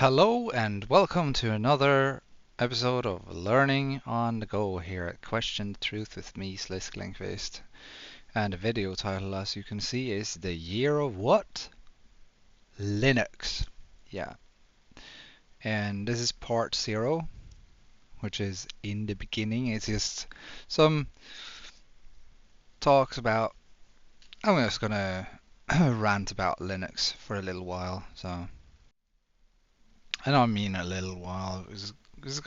Hello and welcome to another episode of Learning on the Go here at Question the Truth with me, Slisk Lindqvist. And the video title, as you can see, is The Year of What? Linux. Yeah. And this is part 0, which is in the beginning. It's just some talks about, I'm just gonna rant about Linux for a little while. So, I don't mean a little while.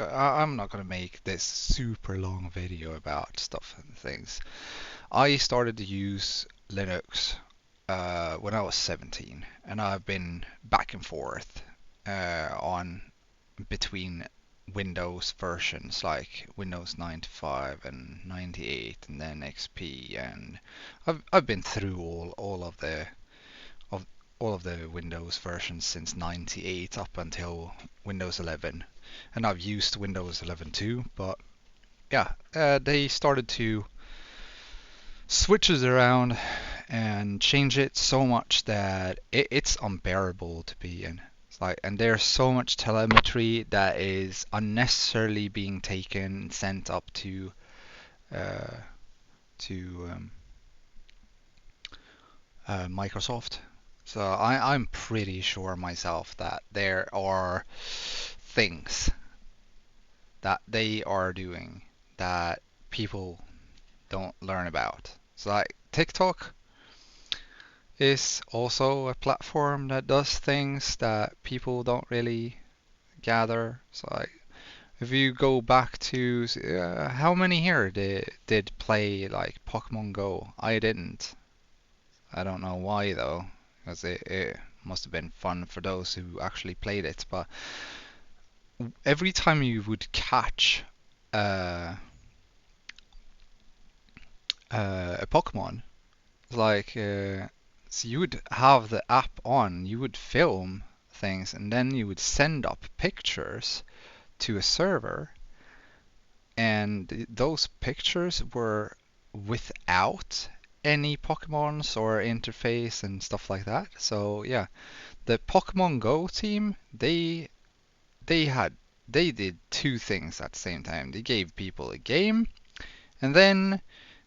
I'm not gonna make this super long video about stuff and things. I started to use Linux when I was 17, and I've been back and forth on between Windows versions like Windows 95 and 98, and then XP, and I've been through of all of the Windows versions since 98 up until Windows 11, and I've used Windows 11 too. But yeah, they started to switch it around and change it so much that it's unbearable to be in. It's like, and there's so much telemetry that is unnecessarily being taken and sent up uh, to Microsoft. So I'm pretty sure myself that there are things that they are doing that people don't learn about. So like TikTok is also a platform that does things that people don't really gather. So like if you go back to how many here did play like Pokemon Go? I didn't. I don't know why though, because it must have been fun for those who actually played it. But every time you would catch uh, a Pokemon, like so you would have the app on, you would film things, and then you would send up pictures to a server, and those pictures were without any Pokemons or interface and stuff like that. So yeah, the Pokemon Go team, they had they did two things at the same time. They gave people a game, and then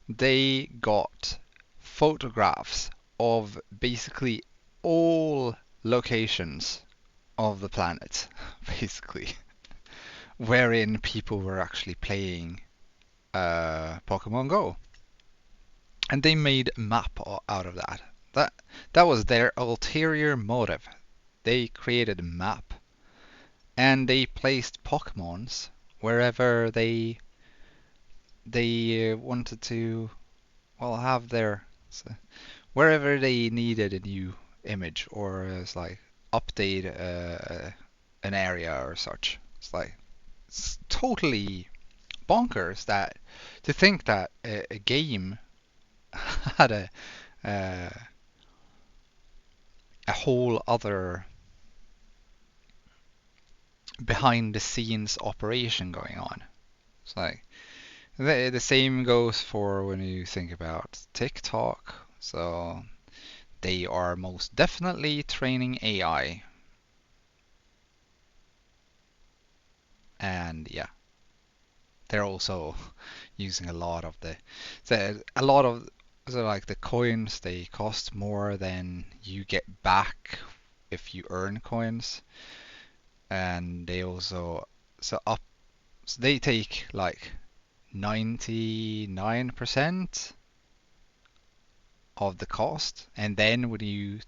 they got photographs of basically all locations of the planet, basically, wherein people were actually playing Pokemon Go. And they made a map out of that. That was their ulterior motive. They created a map and they placed Pokemons wherever they wanted to, well, have their so wherever they needed a new image or it's like update an area or such. It's totally bonkers that to think that a game had uh, a whole other behind the scenes operation going on. It's like the same goes for when you think about TikTok. So they are most definitely training AI. And yeah, they're also using a lot of a lot of so like the coins, they cost more than you get back if you earn coins. And they also so up so they take like 99% of the cost, and then when you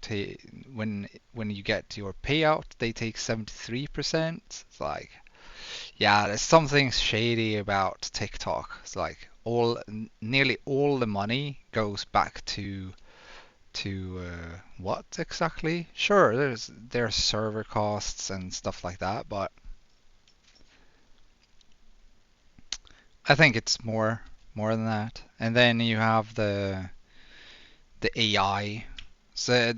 get your payout, they take 73%. It's like, yeah, there's something shady about TikTok. It's like nearly all the money goes back to what exactly? Sure, there's server costs and stuff like that, but I think it's more than that. And then you have the AI. So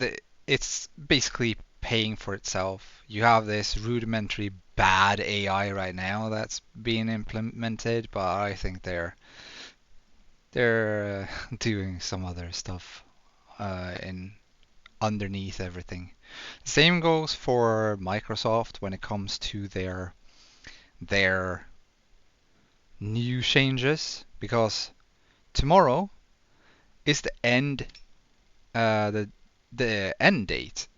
it's basically paying for itself. You have this rudimentary bad AI right now that's being implemented, but I think they're doing some other stuff in underneath everything. Same goes for Microsoft when it comes to their new changes, because tomorrow is the end date,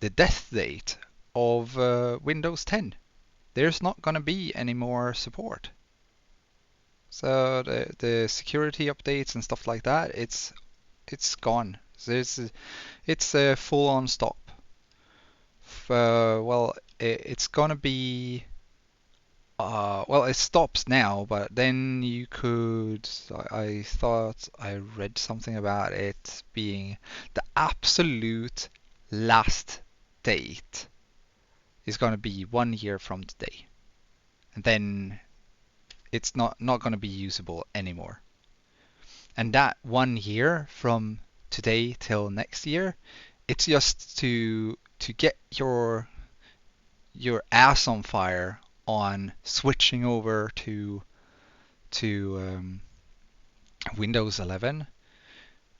the death date of Windows 10. There's not gonna be any more support. So the security updates and stuff like that, it's gone. So it's a full-on stop. Well, it's gonna be well, it stops now, but then you could. I thought I read something about it being the absolute last date is gonna be 1 year from today, and then it's not gonna be usable anymore. And that 1 year from today till next year, it's just to get your ass on fire on switching over to Windows 11.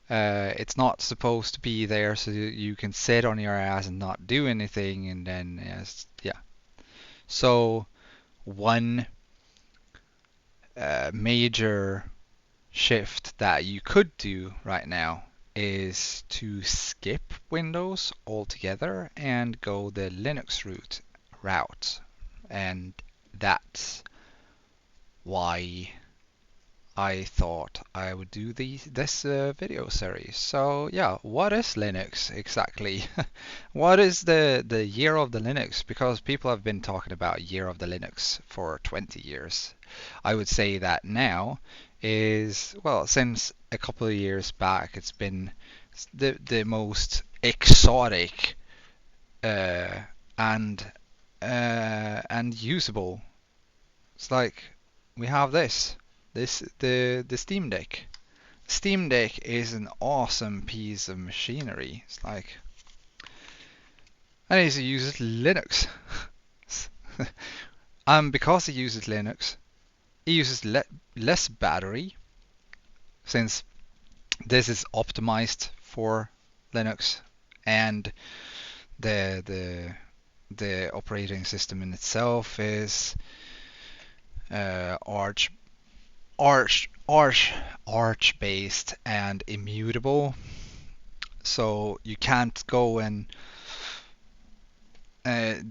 It's not supposed to be there so you can sit on your ass and not do anything, and then yeah. So one major shift that you could do right now is to skip Windows altogether and go the Linux route. And that's why I thought I would do this video series. So yeah, what is Linux exactly? What is the year of the Linux? Because people have been talking about year of the Linux for 20 years. I would say that now is, well, since a couple of years back, it's been the most exotic uh, and and usable. It's like we have the Steam Deck. Steam Deck is an awesome piece of machinery. It's like, and it uses Linux. Because it uses Linux, it uses less battery, since this is optimized for Linux, and the the the operating system in itself is Arch Arch based and immutable, so you can't go and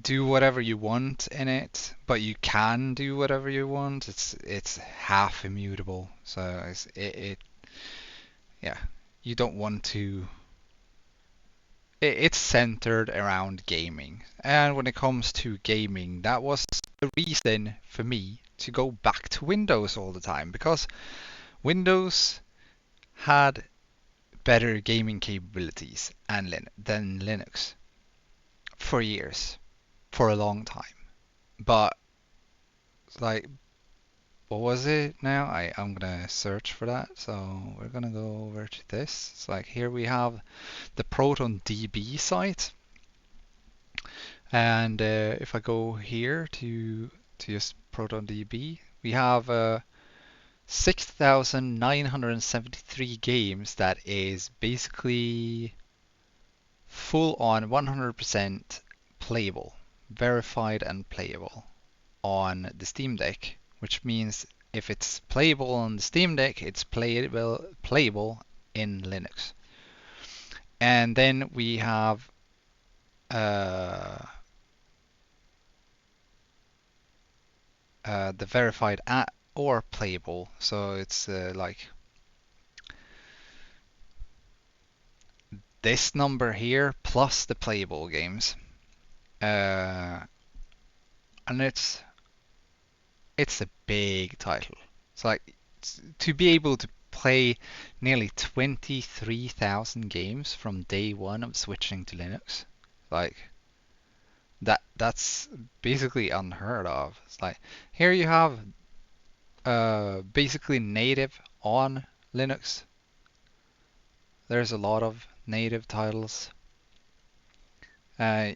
do whatever you want in it, but you can do whatever you want. It's half immutable, so it yeah, you don't want to. It's centered around gaming, and when it comes to gaming, that was the reason for me to go back to Windows all the time, because Windows had better gaming capabilities than Linux for years, for a long time. But like, what was it now? I'm gonna search for that. So we're gonna go over to this. It's like here we have the Proton DB site, and if I go here to just Proton DB, we have 6,973 games that is basically full on 100% playable, verified and playable on the Steam Deck, which means if it's playable on the Steam Deck, it's playable in Linux. And then we have the verified or playable. So it's like this number here plus the playable games. And it's a big title. It's like to be able to play nearly 23,000 games from day one of switching to Linux. Like that's basically unheard of. It's like here you have basically native on Linux. There's a lot of native titles. Uh,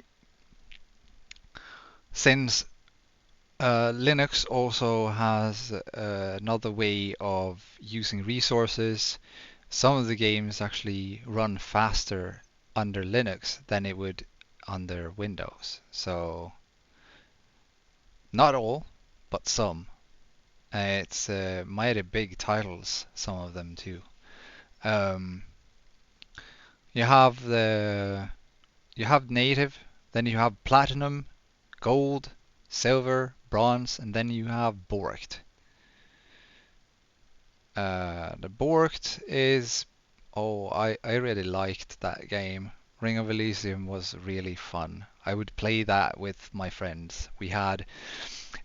since Linux also has another way of using resources, some of the games actually run faster under Linux than it would under Windows. So not all, but some. It's mighty big titles, some of them too. Um, you have native, then you have platinum, gold, silver, bronze, and then you have borked. The borked is I really liked that game. Ring of Elysium was really fun. I would play that with my friends.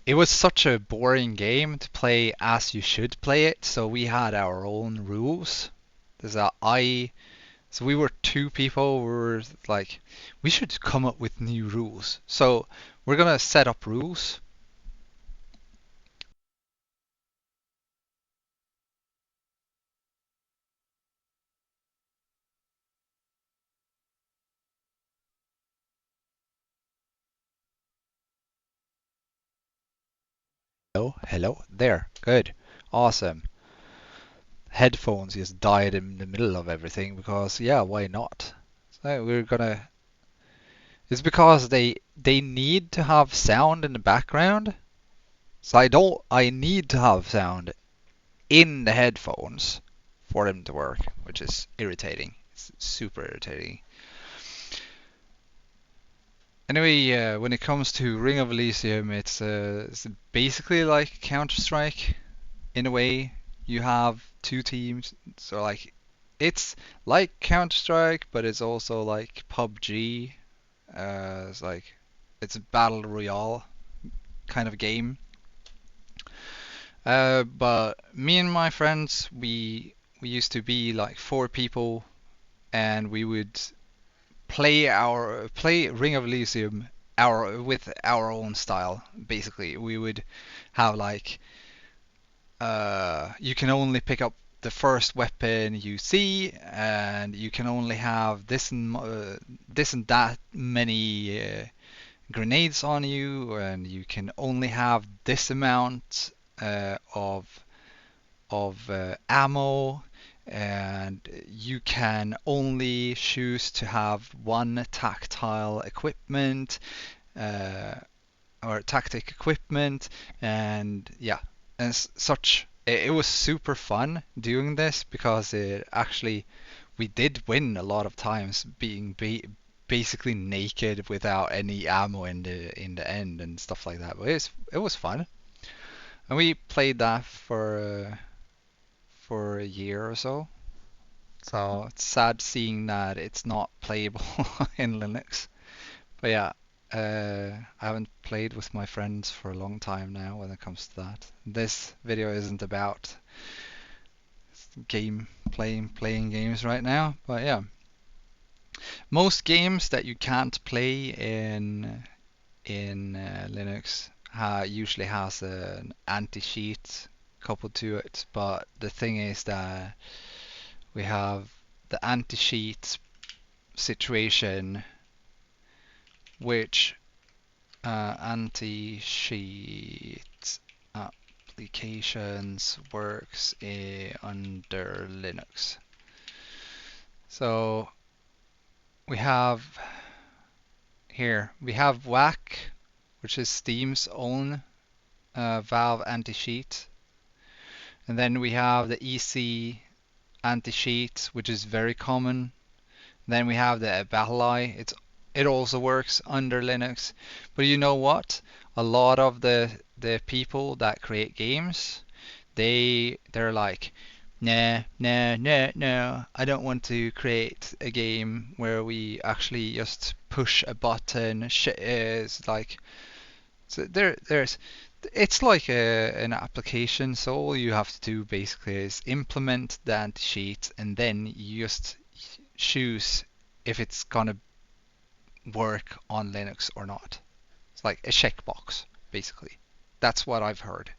It was such a boring game to play as you should play it, so we had our own rules. There's a I So we were two people. We were like, we should come up with new rules. So we're gonna set up rules. Oh, hello, there, good, awesome. Headphones just died in the middle of everything because yeah, why not? So we're gonna. It's because they need to have sound in the background. So I need to have sound in the headphones for them to work, which is irritating. It's super irritating. Anyway, when it comes to Ring of Elysium, it's basically like Counter-Strike in a way. You have two teams, so like it's like Counter-Strike, but it's also like PUBG. It's a battle royale kind of game. But me and my friends, we used to be like four people, and we would play Ring of Elysium our with our own style. Basically, we would have like you can only pick up the first weapon you see, and you can only have this and that many grenades on you, and you can only have this amount of ammo, and you can only choose to have one tactile equipment uh, or tactic equipment, and yeah, and such. It was super fun doing this because it actually we did win a lot of times being basically naked without any ammo in the end and stuff like that. But it was fun, and we played that for a year or so. So it's sad seeing that it's not playable in Linux. But yeah, I haven't played with my friends for a long time now when it comes to that. This video isn't about playing games right now, but yeah. Most games that you can't play in Linux usually has an anti-cheat coupled to it, but the thing is that we have the anti-cheat situation, which anti-cheat applications works under Linux. So we have WAC, which is Steam's own Valve anti-cheat, and then we have the EC anti-cheat, which is very common. Then we have the BattleEye. It also works under Linux. But you know what? A lot of the people that create games, they're like, nah, nah, nah, no. I don't want to create a game where we actually just push a button. Is like so there's it's like an application. So all you have to do basically is implement the anti-cheat, and then you just choose if it's gonna work on Linux or not. It's like a checkbox, basically. That's what I've heard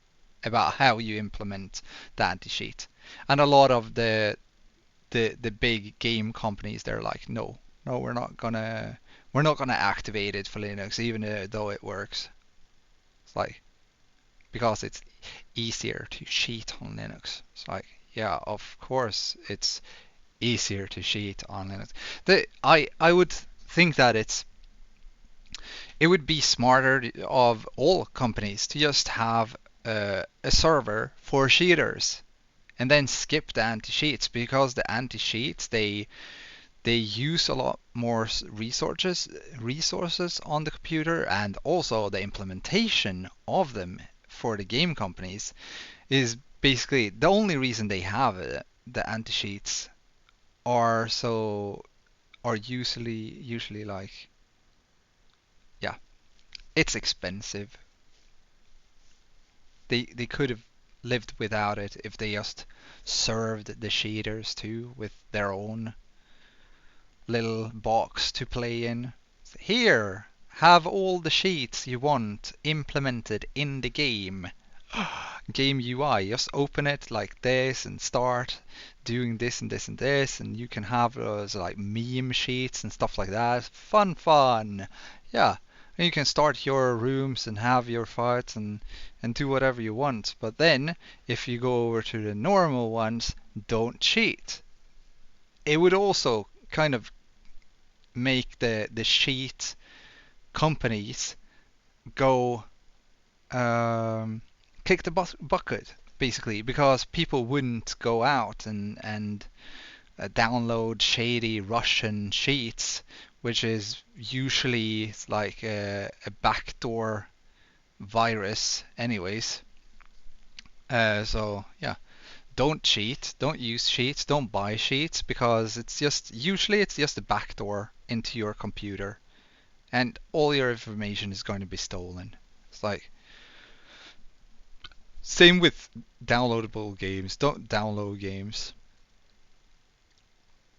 about how you implement the anti-cheat. And a lot of the big game companies, they're like, no, no, we're not gonna activate it for Linux, even though it works. It's like because it's easier to cheat on Linux. It's like, yeah, of course, it's easier to cheat on Linux. I would think that it would be smarter of all companies to just have a server for cheaters and then skip the anti-cheats, because the anti-cheats they use a lot more resources on the computer, and also the implementation of them for the game companies is basically the only reason they have it. The anti-cheats are so are usually like, yeah, it's expensive. They could have lived without it if they just served the cheaters too with their own little box to play in. Here, have all the cheats you want implemented in the game. Game UI, just open it like this and start doing this and this and this, and you can have those like meme sheets and stuff like that. Fun. Yeah. And you can start your rooms and have your fights and do whatever you want. But then, if you go over to the normal ones, don't cheat. It would also kind of make the cheat companies go kick the bucket, basically, because people wouldn't go out and download shady Russian cheats, which is usually like a backdoor virus anyways. So yeah, don't cheat, don't use cheats, don't buy cheats, because it's just a backdoor into your computer, and all your information is going to be stolen. It's like same with downloadable games. Don't download games.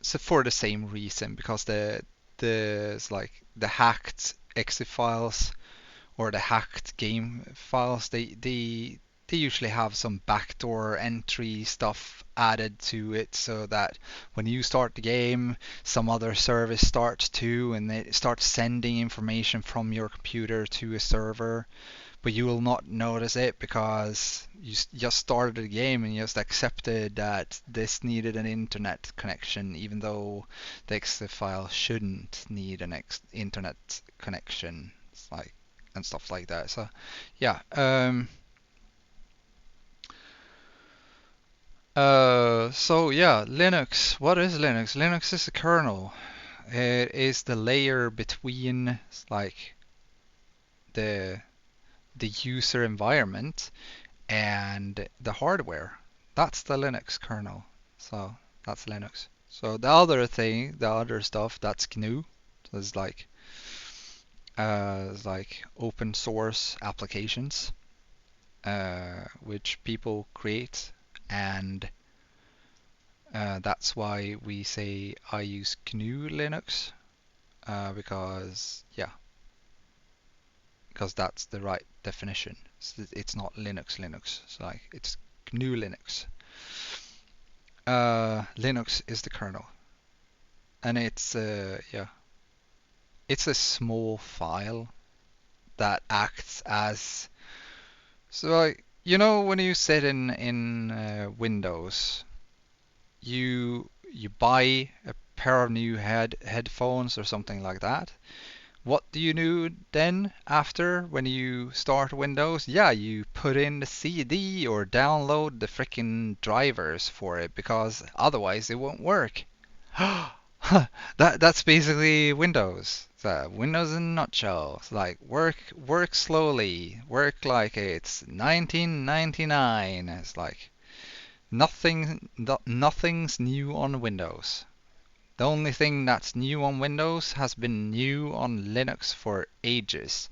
So for the same reason, because the it's like the hacked exe files or the hacked game files, they usually have some backdoor entry stuff added to it, so that when you start the game, some other service starts too, and it starts sending information from your computer to a server, but you will not notice it because you just started the game and you just accepted that this needed an internet connection, even though the exe file shouldn't need an internet connection. It's like, and stuff like that. So yeah. So yeah, Linux. What is Linux? Linux is a kernel. It is the layer between like the the user environment and the hardware. That's the Linux kernel. So that's Linux. So the other thing, the other stuff, that's GNU. So it's like open source applications which people create, and that's why we say I use GNU Linux because yeah, because that's the right definition. It's not Linux. It's like it's GNU Linux. Linux is the kernel, and it's a small file that acts as, so like, when you sit in Windows, you buy a pair of new headphones or something like that. What do you do then after when you start Windows? Yeah, you put in the CD or download the freaking drivers for it, because otherwise it won't work. That's basically Windows. So Windows in a nutshell. It's like work slowly, work like it's 1999. It's like nothing's new on Windows. The only thing that's new on Windows has been new on Linux for ages.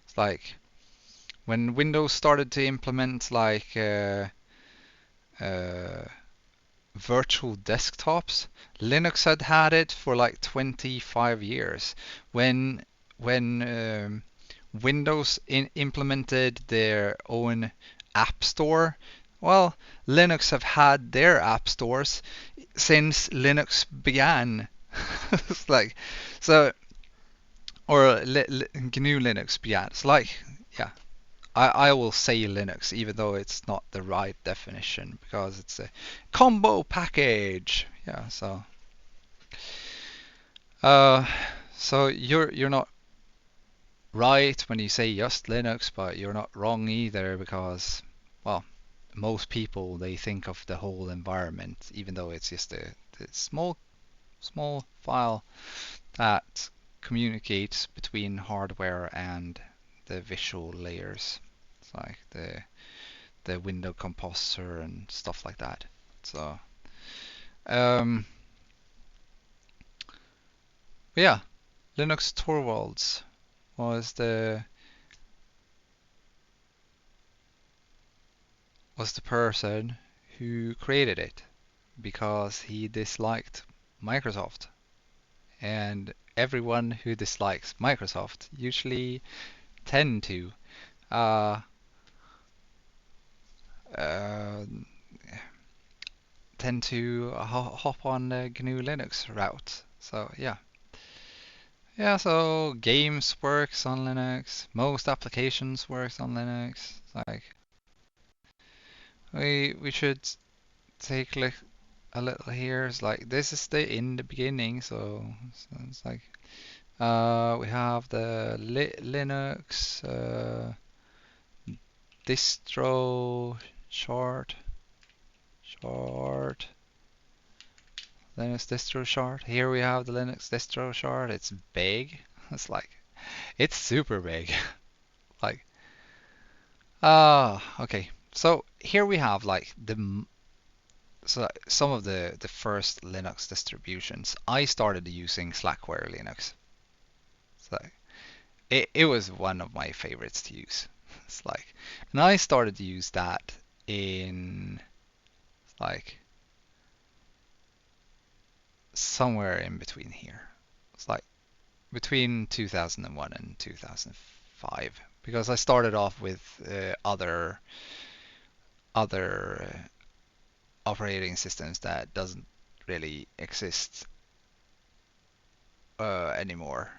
It's like when Windows started to implement like uh, virtual desktops, Linux had it for like 25 years. When Windows implemented their own app store, well, Linux have had their app stores since Linux began. It's like, so, or GNU Linux began. It's like, yeah, I will say Linux, even though it's not the right definition, because it's a combo package. Yeah, so Uh, so you're not right when you say just Linux, but you're not wrong either because, well, most people they think of the whole environment, even though it's just a small file that communicates between hardware and the visual layers. It's like the window composer and stuff like that. So, um, yeah, Linux Torvalds was the person who created it because he disliked Microsoft. And everyone who dislikes Microsoft usually tend to uh, uh, hop on the GNU Linux route. So yeah, yeah. So games works on Linux. Most applications works on Linux. It's like we should take like a little here. It's like this is the in the beginning. So it's like we have the Linux distro chart chart Linux distro chart. Here we have the Linux distro chart. It's big. It's like it's super big. Like okay. So here we have like so some of the first Linux distributions. I started using Slackware Linux. So it was one of my favorites to use. It's like, and I started to use that in like somewhere in between here. It's like between 2001 and 2005 because I started off with other operating systems that doesn't really exist anymore.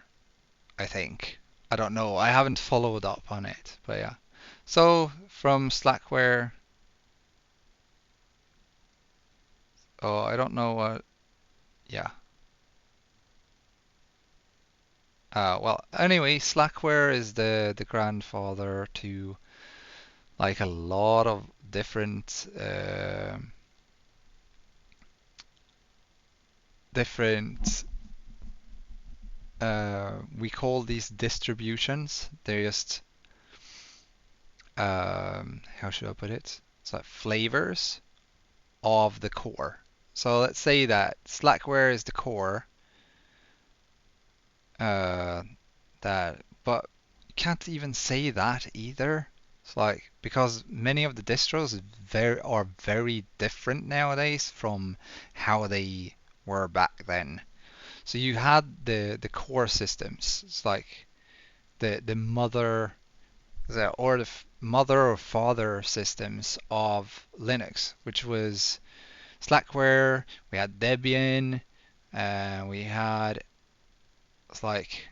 I think. I don't know. I haven't followed up on it, but yeah. So from Slackware, oh, I don't know what. Yeah. Well, anyway, Slackware is the grandfather to like a lot of different we call these distributions. They're just how should I put it? It's like flavors of the core. So let's say that Slackware is the core, uh, but you can't even say that either. It's like because many of the distros are very different nowadays from how they were back then. So you had the core systems. It's like the mother or the mother or father systems of Linux, which was Slackware. We had Debian. We had like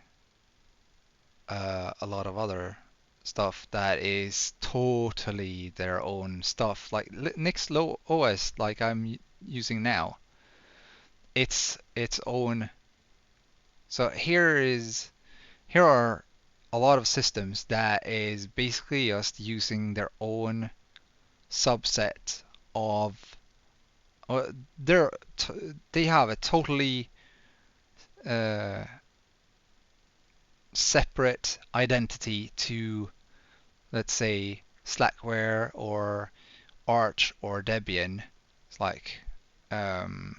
a lot of other stuff that is totally their own stuff. Like Nix Low OS, like I'm using now, it's its own. So here are a lot of systems that is basically just using their own subset of uh, they're they have a totally uh, separate identity to, let's say, Slackware or Arch or Debian. It's like um,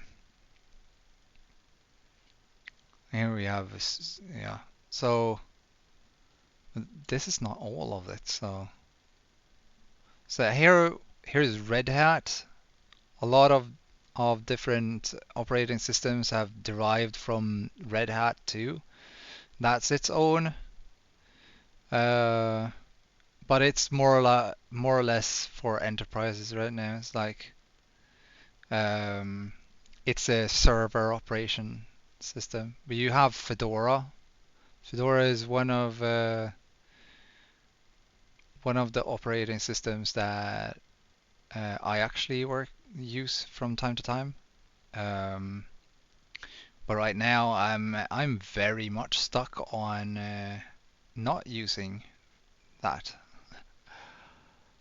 here we have this, yeah. So this is not all of it. So here's Red Hat. A lot of different operating systems have derived from Red Hat too. That's its own, uh, but it's more or less for enterprises right now. It's like um, it's a server operation system. But you have Fedora. Fedora is one of the operating systems that I actually use from time to time. Um, But right now I'm very much stuck on not using that.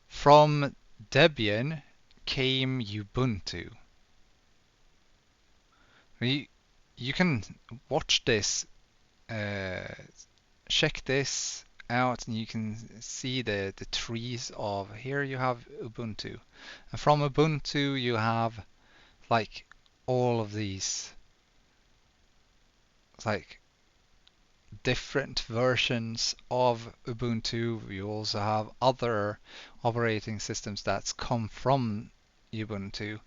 From Debian came Ubuntu. You, you can watch this, uh, check this out, and you can see the trees of here you have Ubuntu. And from Ubuntu you have like all of these like different versions of Ubuntu. You also have other operating systems that's come from Ubuntu.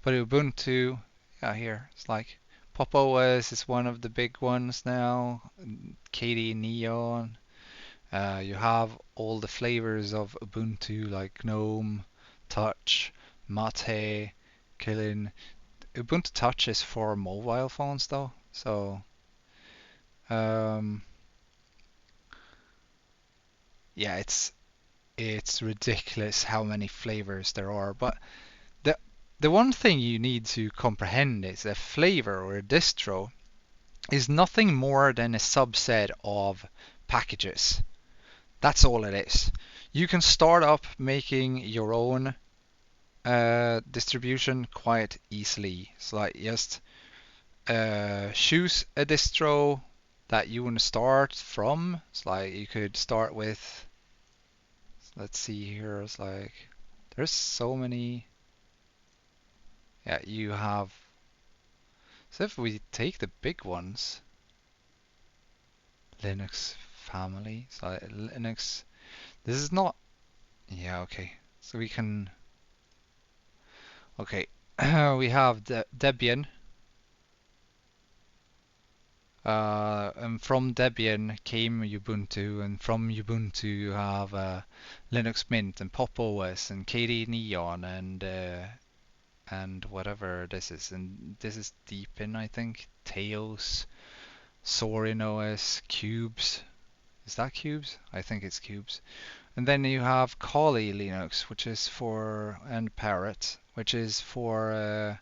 But Ubuntu, yeah, here it's like Pop! OS is one of the big ones now. KDE Neon. You have all the flavors of Ubuntu like GNOME, Touch, Mate, Killin. Ubuntu Touch is for mobile phones though, so um, yeah, it's ridiculous how many flavors there are. But the the one thing you need to comprehend is a flavor or a distro is nothing more than a subset of packages. That's all it is. You can start up making your own distribution quite easily. So like just choose a distro that you want to start from. It's like you could start with, let's see here, it's like there's so many. Yeah, you have. So if we take the big ones, Linux family, so Linux. This is not. Yeah, okay. So we can. Okay, we have Debian. And from Debian came Ubuntu, and from Ubuntu you have Linux Mint and Pop! OS and KDE Neon and whatever this is, and this is Deepin, I think, Tails, Sorin OS, Cubes. Is that Cubes? I think it's Cubes. And then you have Kali Linux, which is for, and Parrot, which is for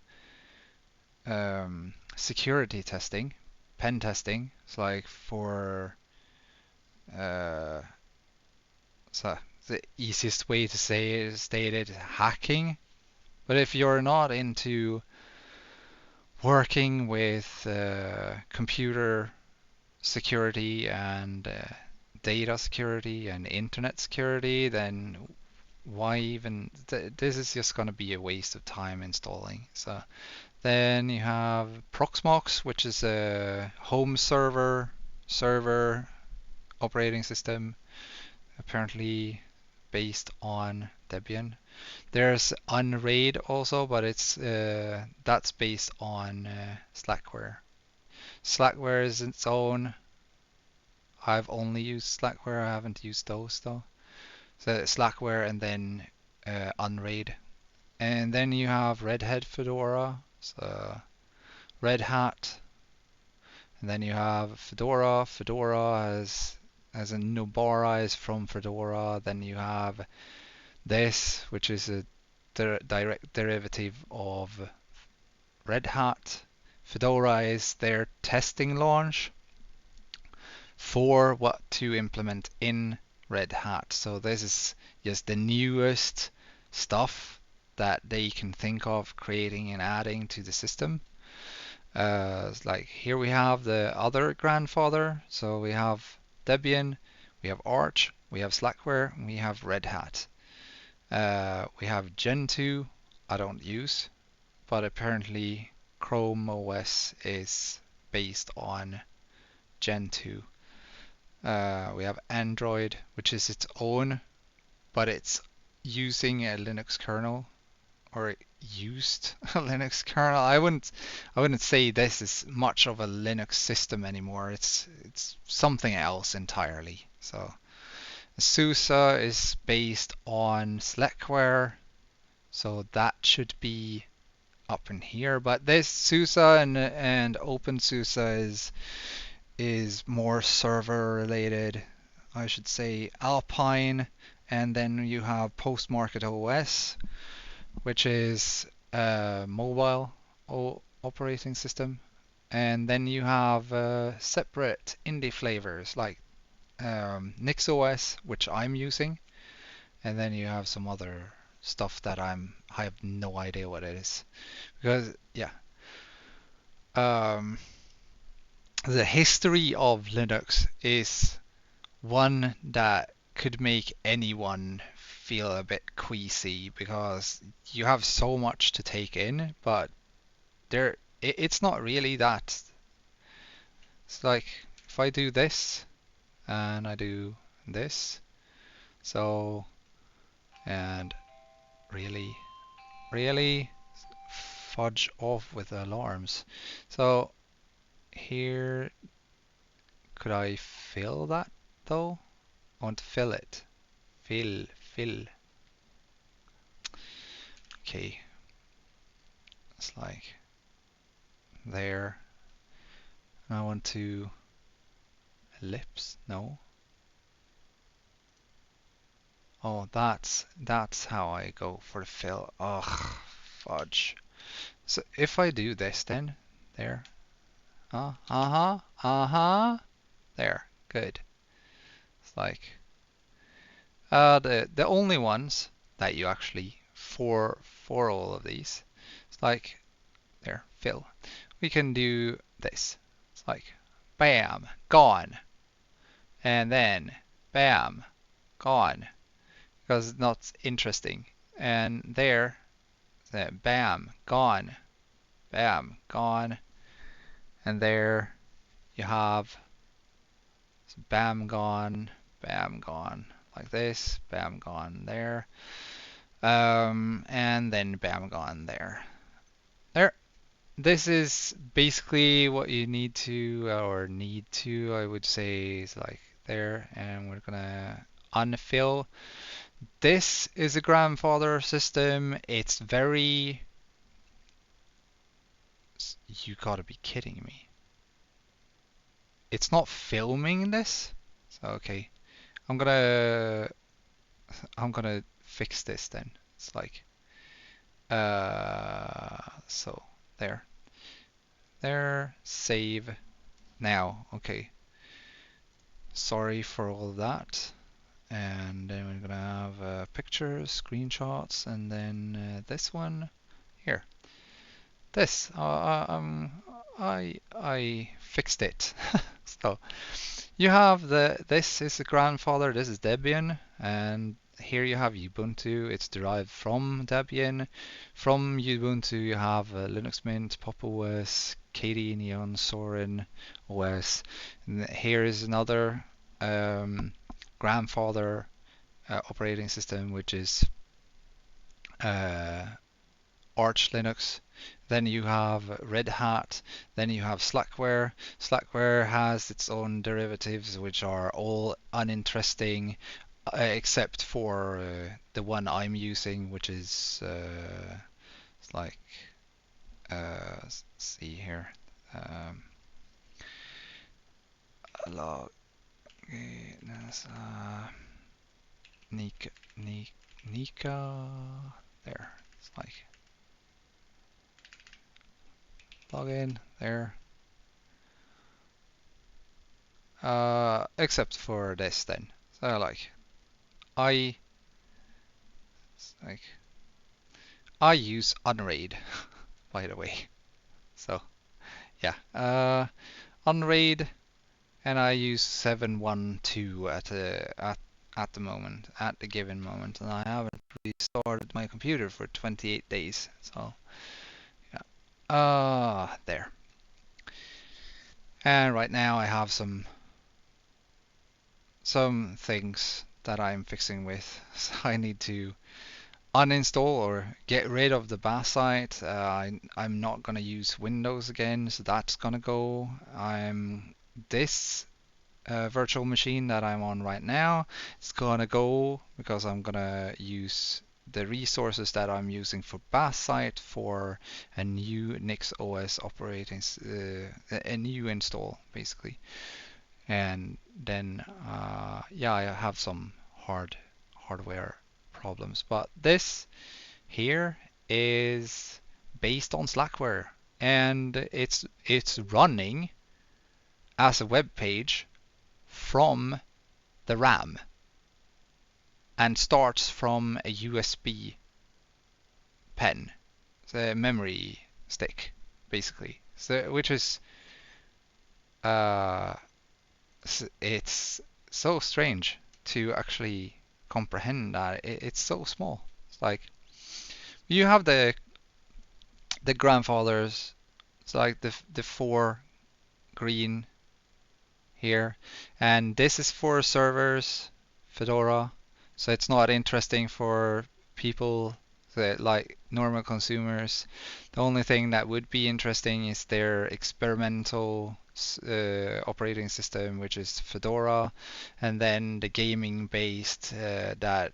security testing, pen testing. It's like for uh, so the easiest way to say it, state it, hacking. But if you're not into working with computer security and data security and internet security, then why even? This is just going to be a waste of time installing. So then you have Proxmox, which is a home server operating system, apparently based on Debian. There's Unraid also, but it's that's based on Slackware. Slackware is its own. I've only used Slackware. I haven't used those though. So Slackware and then Unraid, and then you have Red Hat Fedora, so Red Hat, and then you have Fedora. Fedora as in Nubara is from Fedora. Then you have this, which is a direct derivative of Red Hat. Fedora is their testing launch for what to implement in Red Hat. So this is just the newest stuff that they can think of creating and adding to the system. Like here we have the other grandfather. So we have Debian, we have Arch, we have Slackware, and we have Red Hat. We have Gentoo, I don't use, but apparently Chrome OS is based on Gentoo. We have Android, which is its own, but it's using a Linux kernel, or it used a Linux kernel. I wouldn't say this is much of a Linux system anymore. It's something else entirely. So SUSE is based on Slackware, so that should be up in here. But this SUSE and OpenSUSE is more server related. I should say Alpine, and then you have Postmarket OS, which is a mobile operating system. And then you have separate indie flavors like NixOS, which I'm using, and then you have some other stuff that I have no idea what it is because yeah, um, the history of Linux is one that could make anyone feel a bit queasy because you have so much to take in, but it's not really that. It's like if I do this and I do this, so and really, really fudge off with the alarms. So here, could I fill that though? I want to fill it. Fill. Okay, it's like there. I want to ellipse. No. Oh, that's how I go for the fill. Ugh, fudge. So if I do this then, there. Uh-huh. There. Good. It's like the only ones that you actually for all of these. It's like there, fill. We can do this. It's like bam, gone. And then bam, gone. Because it's not interesting. And there, bam, gone. Bam, gone. And there you have bam, gone, bam, gone. Like this, bam, gone there. And then bam, gone there. There. This is basically what you need to, or need to, I would say, is like there. And we're gonna unfill. This is a grandfather system. It's very... You gotta be kidding me. It's not filming this? So, okay. I'm gonna fix this then. It's like so there. There, save. Now, okay. Sorry for all that. And then we're gonna have pictures, screenshots, and then this one here. This, I fixed it. So you have this is the grandfather, this is Debian, and here you have Ubuntu. It's derived from Debian. From Ubuntu you have Linux Mint, Pop OS, KDE Neon, Sorin OS. And here is another grandfather operating system, which is uh, Arch Linux. Then you have Red Hat. Then you have Slackware. Slackware has its own derivatives, which are all uninteresting, except for the one I'm using, which is it's like let's see here. Um, log Nika Nika there. It's like login there. Except for this then. So like I like I use Unraid by the way. So yeah, Unraid, and I use 712 at the moment, at the given moment, and I haven't restarted my computer for 28 days. So yeah, there. And right now I have some things that I'm fixing with. So I need to uninstall or get rid of the bash site. I'm not gonna use Windows again, so that's gonna go. I'm this virtual machine that I'm on right now, it's gonna go because I'm gonna use the resources that I'm using for bash site for a new NixOS operating, a new install basically. And then yeah, I have some hardware problems, but this here is based on Slackware. and it's running as a web page from the RAM and starts from a USB pen, the memory stick, basically. So which is uh, it's so strange to actually comprehend that it's so small. It's like you have the grandfathers. It's like the four green here, and this is for servers, Fedora. So it's not interesting for people that like normal consumers. The only thing that would be interesting is their experimental operating system, which is Fedora, and then the gaming based that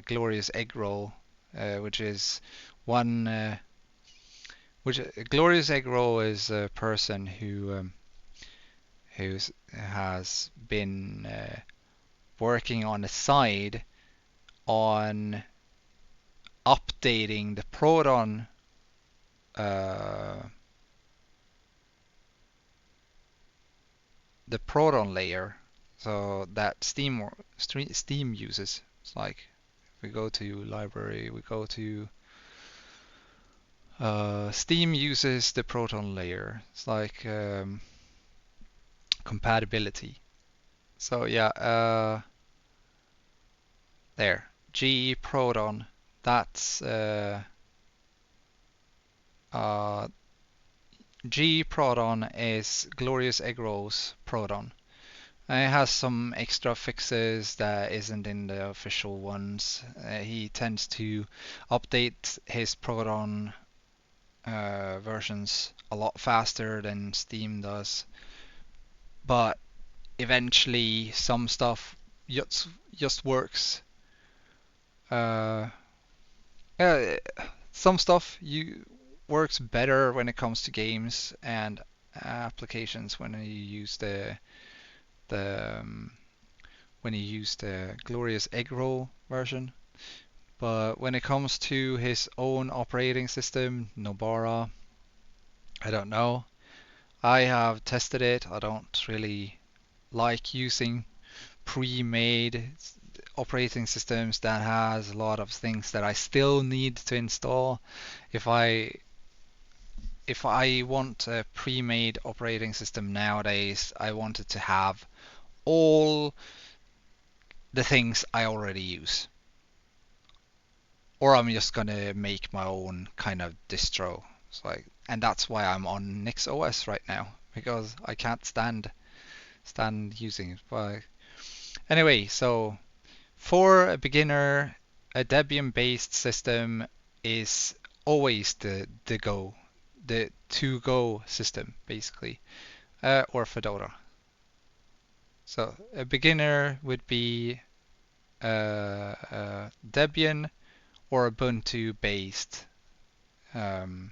Glorious Egg Roll, which is one. Which Glorious Egg Roll is a person who has been working on the side on updating uh, the Proton layer, so that Steam uses. It's like if we go to library, we go to Steam uses the Proton layer. It's like compatibility. So yeah, there. GE Proton. That's uh, GE Proton is Glorious Egg Roll's Proton. It has some extra fixes that isn't in the official ones. He tends to update his Proton versions a lot faster than Steam does, but eventually some stuff just works. Uh, yeah, some stuff you works better when it comes to games and applications when you use the when you use the Glorious Egg Roll version. But when it comes to his own operating system, Nobara, I don't know. I have tested it. I don't really like using pre-made operating systems that has a lot of things that I still need to install. If I if I want a pre-made operating system nowadays, I want it to have all the things I already use. Or I'm just gonna make my own kind of distro. It's like, and that's why I'm on Nix OS right now, because I can't stand using it. But anyway, so for a beginner, a Debian-based system is always the to-go system, basically, or Fedora. So a beginner would be Debian or Ubuntu-based um,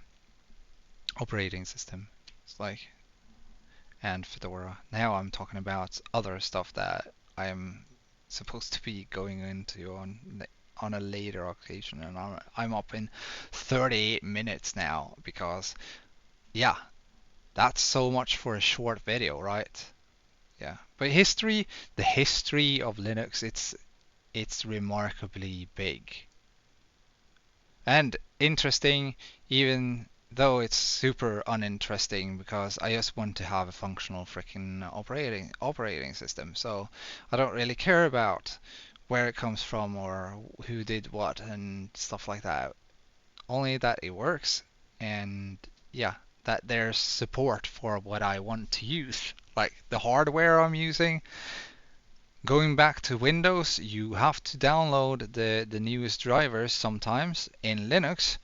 operating system. It's like, and Fedora. Now I'm talking about other stuff that I am supposed to be going into on a later occasion, and I'm up in 38 minutes now because yeah, that's so much for a short video, right? Yeah, but the history of Linux, it's remarkably big and interesting, even though it's super uninteresting because I just want to have a functional freaking operating system. So I don't really care about where it comes from or who did what and stuff like that. Only that it works, and yeah, that there's support for what I want to use. Like the hardware I'm using, going back to Windows, you have to download the newest drivers sometimes. In Linux,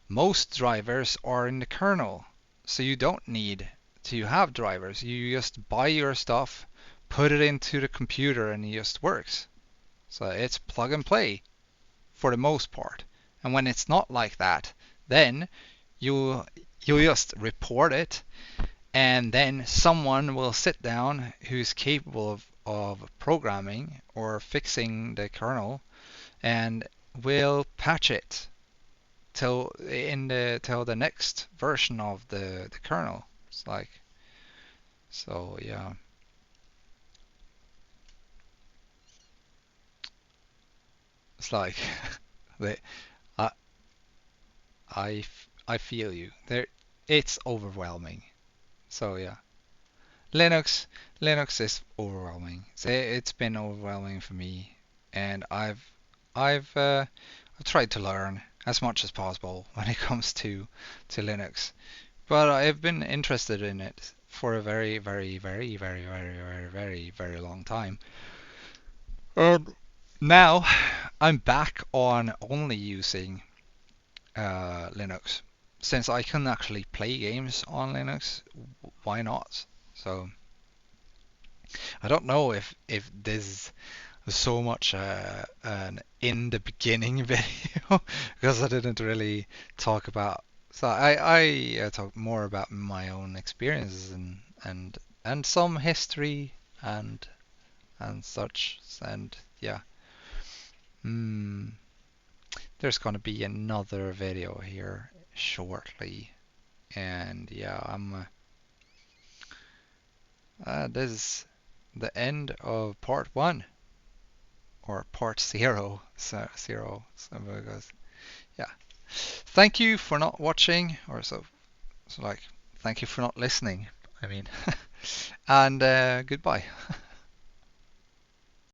most drivers are in the kernel, so you don't need to have drivers. You just buy your stuff, put it into the computer, and it just works. So it's plug and play for the most part. And when it's not like that, then you you just report it, and then someone will sit down who's capable of programming or fixing the kernel and will patch it. till the next version of the kernel. It's like so yeah. It's like the I I feel you. There it's overwhelming. So yeah. Linux Linux is overwhelming. It's been overwhelming for me, and I've tried to learn as much as possible when it comes to Linux. But I've been interested in it for a very, very, very, very, very, very, very, very long time. Now I'm back on only using Linux. Since I can actually play games on Linux, why not? So I don't know if this is so much an in the beginning video because I didn't really talk about. So I talk more about my own experiences and some history and such and yeah. Hmm. There's gonna be another video here shortly, and yeah, this is the end of part one or part zero, so because yeah, thank you for not watching, or so like thank you for not listening. I mean, and goodbye.